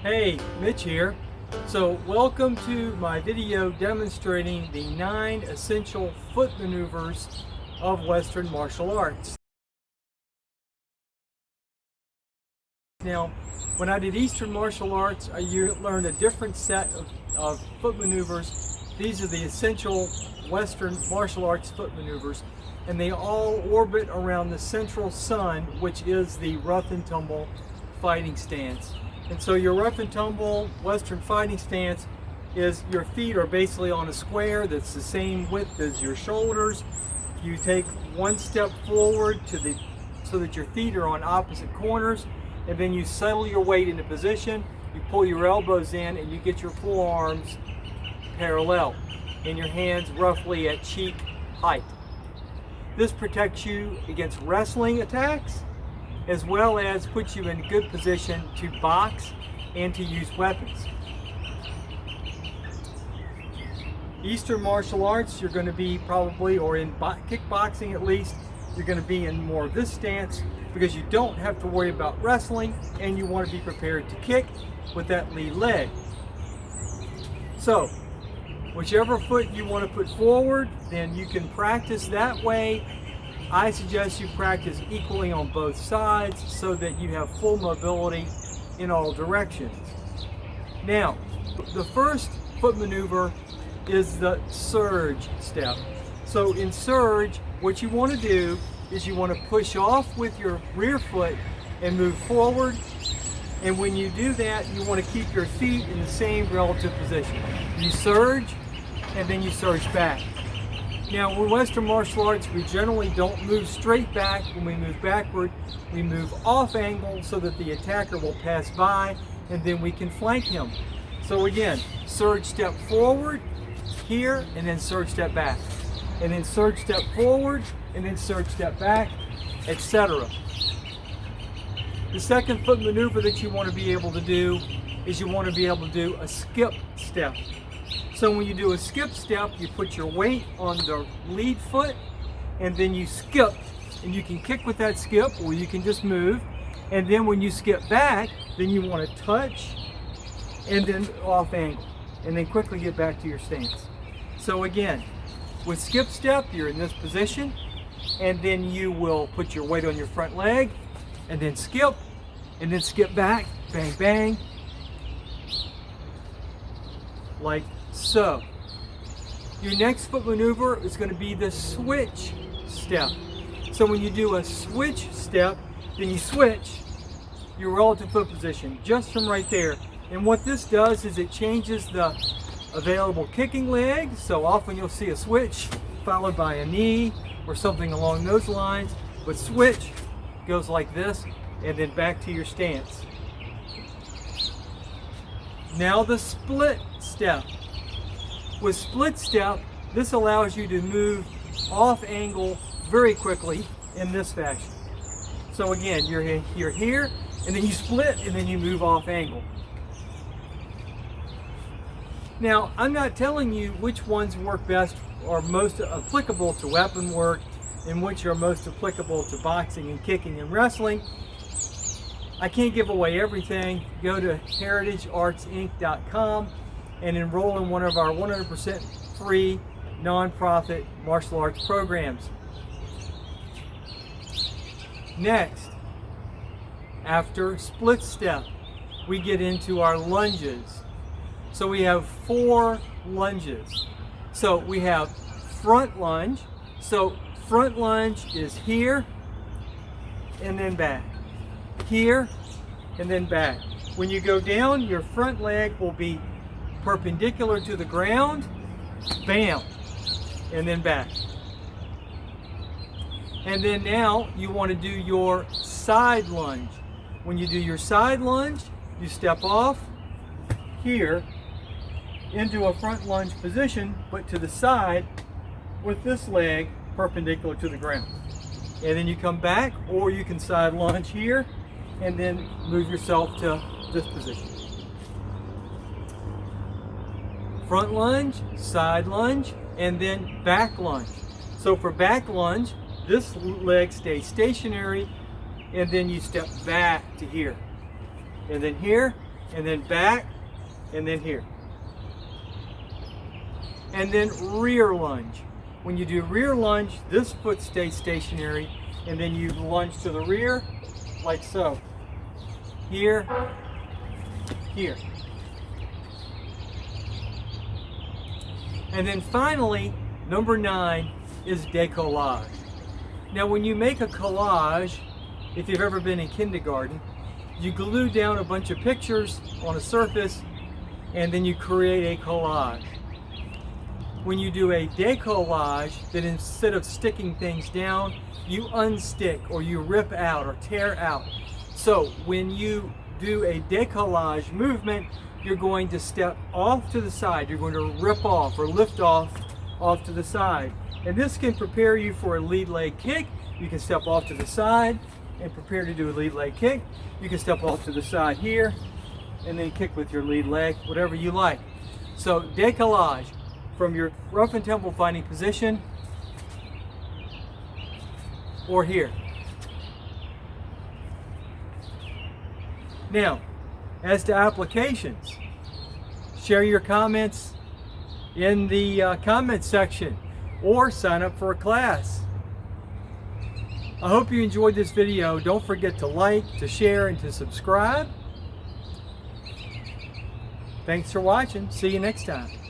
Hey, Mitch here. So welcome to my video demonstrating the 9 essential foot maneuvers of Western martial arts. Now, when I did Eastern martial arts, I learned a different set of foot maneuvers. These are the essential Western martial arts foot maneuvers, and they all orbit around the central sun, which is the rough and tumble fighting stance. And so your rough and tumble Western fighting stance is your feet are basically on a square that's the same width as your shoulders. You take one step forward so that your feet are on opposite corners, and then you settle your weight into position. You pull your elbows in and you get your forearms parallel and your hands roughly at cheek height. This protects you against wrestling attacks, as well as puts you in good position to box and to use weapons. Eastern martial arts, you're going to be probably, or in kickboxing at least, you're going to be in more of this stance because you don't have to worry about wrestling and you want to be prepared to kick with that lead leg. So, whichever foot you want to put forward, then you can practice that way. I suggest you practice equally on both sides so that you have full mobility in all directions. Now, the first foot maneuver is the surge step. So in surge, what you want to do is you want to push off with your rear foot and move forward. And when you do that, you want to keep your feet in the same relative position. You surge and then you surge back. Now, in Western martial arts, we generally don't move straight back. When we move backward, we move off angle so that the attacker will pass by and then we can flank him. So again, surge step forward here and then surge step back. And then surge step forward and then surge step back, etc. The second foot maneuver that you want to be able to do is you want to be able to do a skip step. So when you do a skip step, you put your weight on the lead foot and then you skip, and you can kick with that skip or you can just move. And then when you skip back, then you want to touch and then off angle and then quickly get back to your stance. So again, with skip step, you're in this position and then you will put your weight on your front leg and then skip back, bang, bang, like so. Your next foot maneuver is going to be the switch step. So when you do a switch step, then you switch your relative foot position just from right there. And what this does is it changes the available kicking leg. So often you'll see a switch followed by a knee or something along those lines. But switch goes like this and then back to your stance. Now the split step. With split step, this allows you to move off angle very quickly in this fashion. So again, you're here, and then you split, and then you move off angle. Now, I'm not telling you which ones work best or most applicable to weapon work and which are most applicable to boxing and kicking and wrestling. I can't give away everything. Go to heritageartsinc.com and enroll in one of our 100% free nonprofit martial arts programs. Next, after split step, we get into our lunges. So we have 4 lunges. So we have front lunge. So front lunge is here and then back. Here and then back. When you go down, your front leg will be perpendicular to the ground, bam, and then back. And then now you want to do your side lunge. When you do your side lunge, you step off here into a front lunge position, but to the side with this leg perpendicular to the ground. And then you come back, or you can side lunge here and then move yourself to this position. Front lunge, side lunge, and then back lunge. So for back lunge, this leg stays stationary, and then you step back to here. And then here, and then back, and then here. And then rear lunge. When you do rear lunge, this foot stays stationary, and then you lunge to the rear, like so. Here, here. And then finally, number 9 is décollage. Now when you make a collage, if you've ever been in kindergarten, you glue down a bunch of pictures on a surface and then you create a collage. When you do a décollage, then instead of sticking things down, you unstick or you rip out or tear out. So when you do a décollage movement, you're going to step off to the side. You're going to rip off or lift off to the side. And this can prepare you for a lead leg kick. You can step off to the side and prepare to do a lead leg kick. You can step off to the side here and then kick with your lead leg, whatever you like. So décollage from your rough and tumble fighting position or here. Now, as to applications, share your comments in the comment section or sign up for a class. I hope you enjoyed this video. Don't forget to like, to share, and to subscribe. Thanks for watching. See you next time.